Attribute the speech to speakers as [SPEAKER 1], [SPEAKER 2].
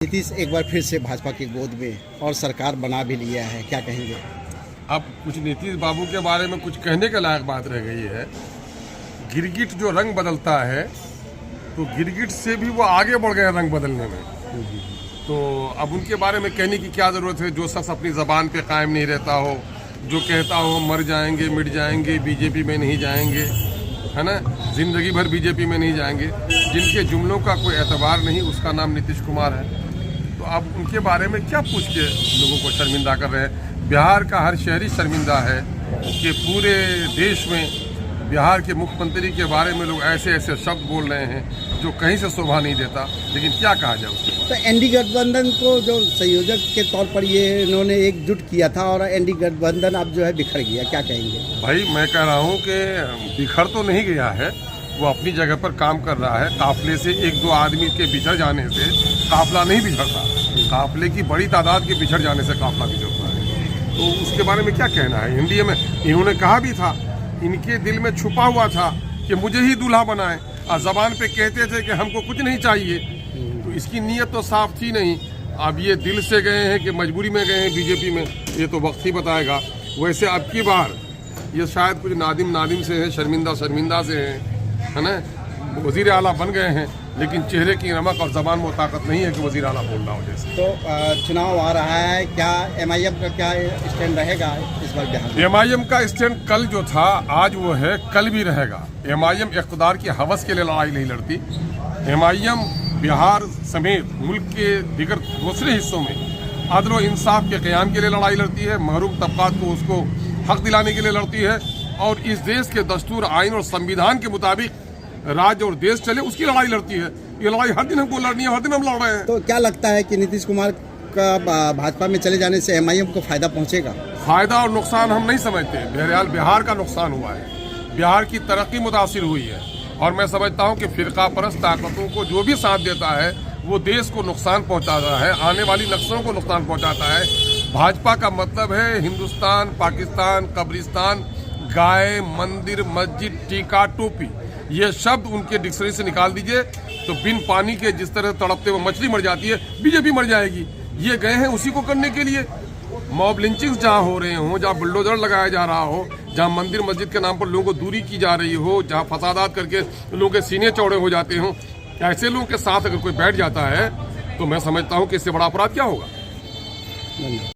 [SPEAKER 1] नीतीश एक बार फिर से भाजपा की गोद में और सरकार बना भी लिया है, क्या कहेंगे?
[SPEAKER 2] अब कुछ नीतीश बाबू के बारे में कुछ कहने के लायक बात रह गई है। गिरगिट जो रंग बदलता है तो गिरगिट से भी वो आगे बढ़ गए रंग बदलने में। तो अब उनके बारे में कहने की क्या ज़रूरत है? जो शख्स अपनी ज़बान पे कायम नहीं रहता हो, जो कहता हो मर जाएंगे मिट जाएंगे बीजेपी में नहीं जाएंगे, है ना, ज़िंदगी भर बीजेपी में नहीं जाएंगे, जिनके जुमलों का कोई एतबार नहीं, उसका नाम नीतीश कुमार है। तो अब उनके बारे में क्या पूछ के लोगों को शर्मिंदा कर रहे हैं? बिहार का हर शहरी शर्मिंदा है कि पूरे देश में बिहार के मुख्यमंत्री के बारे में लोग ऐसे ऐसे शब्द बोल रहे हैं जो कहीं से शोभा नहीं देता। लेकिन क्या कहा जाए उसके बाद?
[SPEAKER 1] तो एनडी गठबंधन को जो संयोजक के तौर पर ये इन्होंने एकजुट किया था और एनडी गठबंधन अब जो है बिखर गया, क्या कहेंगे?
[SPEAKER 2] भाई मैं कह रहा हूँ कि बिखर तो नहीं गया है, वो अपनी जगह पर काम कर रहा है। काफिले से एक दो आदमी के बिछड़ जाने से काफिला नहीं बिछड़ता, काफिले की बड़ी तादाद के बिछड़ जाने से काफिला बिछड़ता है। तो उसके बारे में क्या कहना है? एनडीए में इन्होंने कहा भी था, इनके दिल में छुपा हुआ था कि मुझे ही दूल्हा बनाए, और ज़बान पे कहते थे कि हमको कुछ नहीं चाहिए। तो इसकी नीयत तो साफ थी नहीं। अब ये दिल से गए हैं कि मजबूरी में गए हैं बीजेपी में, ये तो वक्त ही बताएगा। वैसे अब की बार ये शायद कुछ नादिम से है, शर्मिंदा से है ना, वज़ीर आला बन गए हैं, लेकिन चेहरे की नमक और ज़बान में ताकत नहीं है कि वज़ीर आला बोल रहा हो जैसे।
[SPEAKER 1] तो चुनाव आ रहा है, क्या एमआईएम का क्या स्टैंड रहेगा इस बार बिहार में?
[SPEAKER 2] एमआईएम का स्टैंड कल जो था आज वो है, कल भी रहेगा। एमआईएम इक़्तिदार की हवस के लिए लड़ाई नहीं लड़ती। एमआईएम बिहार समेत मुल्क के दीगर दूसरे हिस्सों में अदल व इंसाफ के क़याम के लिए लड़ाई लड़ती है, महरूम तबक़ात को उसको हक दिलाने के लिए लड़ती है, और इस देश के दस्तूर, आइन और संविधान के मुताबिक राज्य और देश चले उसकी लड़ाई लड़ती है। ये लड़ाई हर दिन हमको लड़नी है, हर दिन हम लड़ रहे हैं।
[SPEAKER 1] तो क्या लगता है कि नीतीश कुमार का भाजपा में चले जाने से एमआईएम को फायदा पहुंचेगा?
[SPEAKER 2] फायदा और नुकसान हम नहीं समझते। बहरहाल बिहार का नुकसान हुआ है, बिहार की तरक्की मुतासिर हुई है, और मैं समझता हूँ कि फिरका परस्त ताकतों को जो भी साथ देता है वो देश को नुकसान पहुँचाता है, आने वाली नस्लों को नुकसान पहुँचाता है। भाजपा का मतलब है हिंदुस्तान, पाकिस्तान, कब्रिस्तान, गाय, मंदिर, मस्जिद, टीका, टोपी, ये शब्द उनके डिक्शनरी से निकाल दीजिए तो बिन पानी के जिस तरह तड़पते हुए मछली मर जाती है, बीजेपी मर जाएगी। ये गए हैं उसी को करने के लिए। मॉब लिंचिंग्स जहाँ हो रहे हों, जहाँ बुलडोजर लगाया जा रहा हो, जहाँ मंदिर मस्जिद के नाम पर लोगों को दूरी की जा रही हो, जहाँ फसादात करके लोगों के सीने चौड़े हो जाते हों, ऐसे लोगों के साथ अगर कोई बैठ जाता है तो मैं समझता हूँ कि इससे बड़ा अपराध क्या होगा।